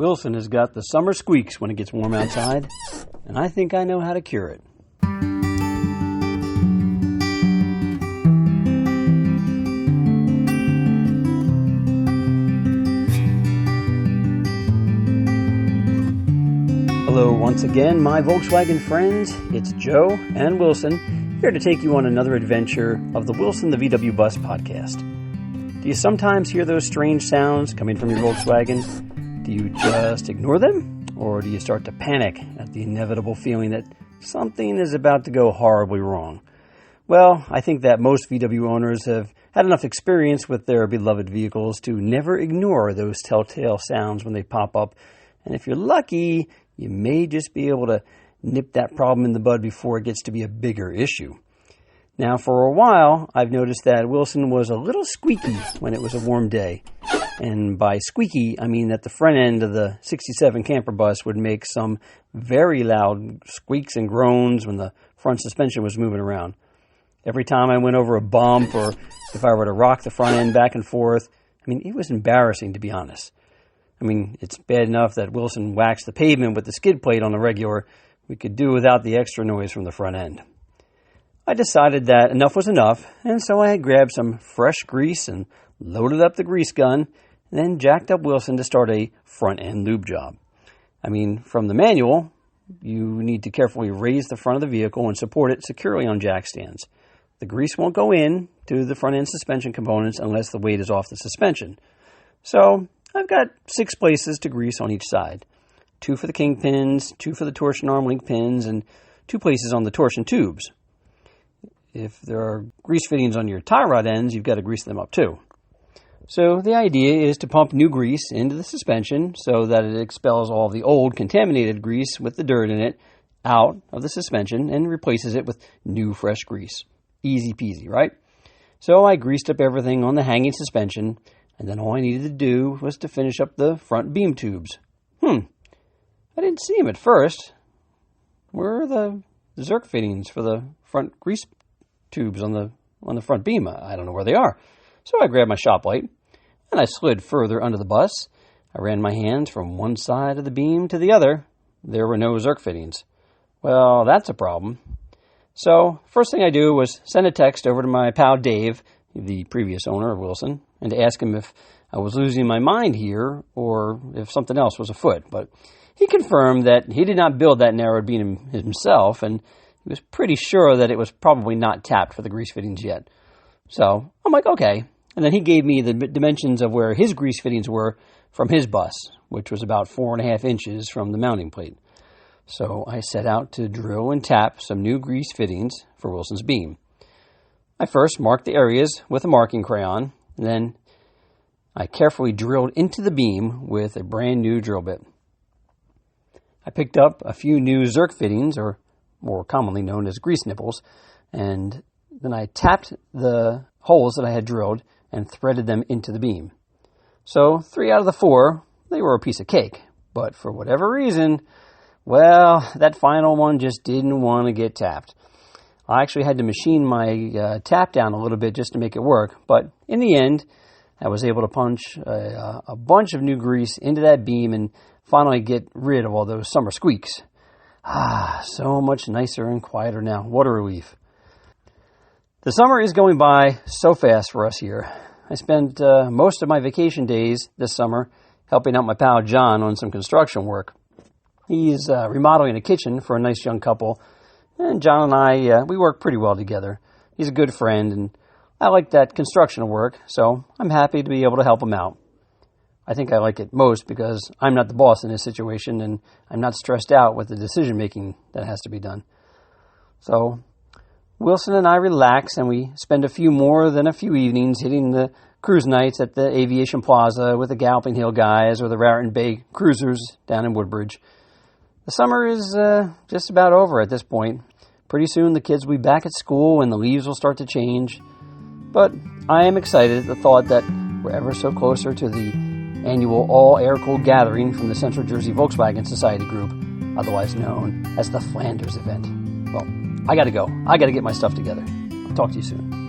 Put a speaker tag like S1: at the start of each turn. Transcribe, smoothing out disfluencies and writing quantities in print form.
S1: Wilson has got the summer squeaks when it gets warm outside, and I think I know how to cure it. Hello once again, my Volkswagen friends. It's Joe and Wilson here to take you on another adventure of the Wilson the VW Bus podcast. Do you sometimes hear those strange sounds coming from your Volkswagen? Do you just ignore them? Or do you start to panic at the inevitable feeling that something is about to go horribly wrong? Well, I think that most VW owners have had enough experience with their beloved vehicles to never ignore those telltale sounds when they pop up. And if you're lucky, you may just be able to nip that problem in the bud before it gets to be a bigger issue. Now, for a while, I've noticed that Wilson was a little squeaky when it was a warm day. And by squeaky, I mean that the front end of the 67 camper bus would make some very loud squeaks and groans when the front suspension was moving around. Every time I went over a bump or if I were to rock the front end back and forth, it was embarrassing, to be honest. It's bad enough that Wilson waxed the pavement with the skid plate on the regular. We could do without the extra noise from the front end. I decided that enough was enough, and so I had grabbed some fresh grease and loaded up the grease gun, and then jacked up Wilson to start a front-end lube job. From the manual, you need to carefully raise the front of the vehicle and support it securely on jack stands. The grease won't go in to the front-end suspension components unless the weight is off the suspension. So I've got 6 places to grease on each side. 2 for the kingpins, 2 for the torsion arm link pins, and 2 places on the torsion tubes. If there are grease fittings on your tie rod ends, you've got to grease them up too. So the idea is to pump new grease into the suspension so that it expels all the old contaminated grease with the dirt in it out of the suspension and replaces it with new fresh grease. Easy peasy, right? So I greased up everything on the hanging suspension, and then all I needed to do was to finish up the front beam tubes. I didn't see them at first. Where are the Zerk fittings for the front grease tubes on the front beam? I don't know where they are. So I grabbed my shop light and I slid further under the bus. I ran my hands from one side of the beam to the other. There were no Zerk fittings. Well, that's a problem. So first thing I do was send a text over to my pal Dave, the previous owner of Wilson, and to ask him if I was losing my mind here or if something else was afoot. But he confirmed that he did not build that narrowed beam himself, and he was pretty sure that it was probably not tapped for the grease fittings yet. So I'm like, okay. And then he gave me the dimensions of where his grease fittings were from his bus, which was about 4.5 inches from the mounting plate. So I set out to drill and tap some new grease fittings for Wilson's beam. I first marked the areas with a marking crayon, and then I carefully drilled into the beam with a brand new drill bit. I picked up a few new Zerk fittings, or more commonly known as grease nipples, and then I tapped the holes that I had drilled and threaded them into the beam. So 3 out of the 4, they were a piece of cake, but for whatever reason, that final one just didn't want to get tapped. I actually had to machine my tap down a little bit just to make it work, but in the end, I was able to punch a bunch of new grease into that beam and finally get rid of all those summer squeaks. So much nicer and quieter now. What a relief. The summer is going by so fast for us here. I spent most of my vacation days this summer helping out my pal John on some construction work. He's remodeling a kitchen for a nice young couple, and John and I, we work pretty well together. He's a good friend, and I like that construction work, so I'm happy to be able to help him out. I think I like it most because I'm not the boss in this situation, and I'm not stressed out with the decision-making that has to be done. So Wilson and I relax, and we spend a few evenings hitting the cruise nights at the Aviation Plaza with the Galloping Hill guys or the Raritan Bay Cruisers down in Woodbridge. The summer is just about over at this point. Pretty soon the kids will be back at school and the leaves will start to change. But I am excited at the thought that we're ever so closer to the annual all-air-cooled gathering from the Central Jersey Volkswagen Society Group, otherwise known as the Flanders event. Well, I gotta go. I gotta get my stuff together. I'll talk to you soon.